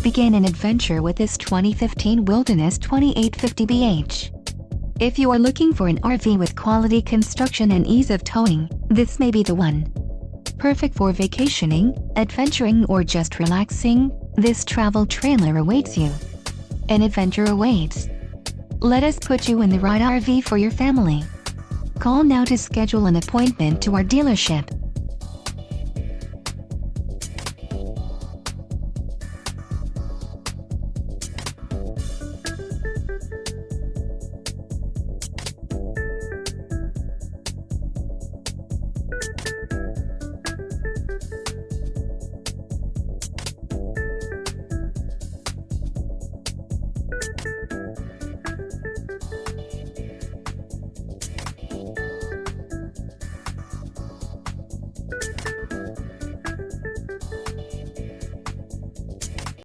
Begin an adventure with this 2015 Wilderness 2850BH. If you are looking for an RV with quality construction and ease of towing, this may be the one. Perfect for vacationing, adventuring, or just relaxing, this travel trailer awaits you. An adventure awaits. Let us put you in the right RV for your family. Call now to schedule an appointment to our dealership.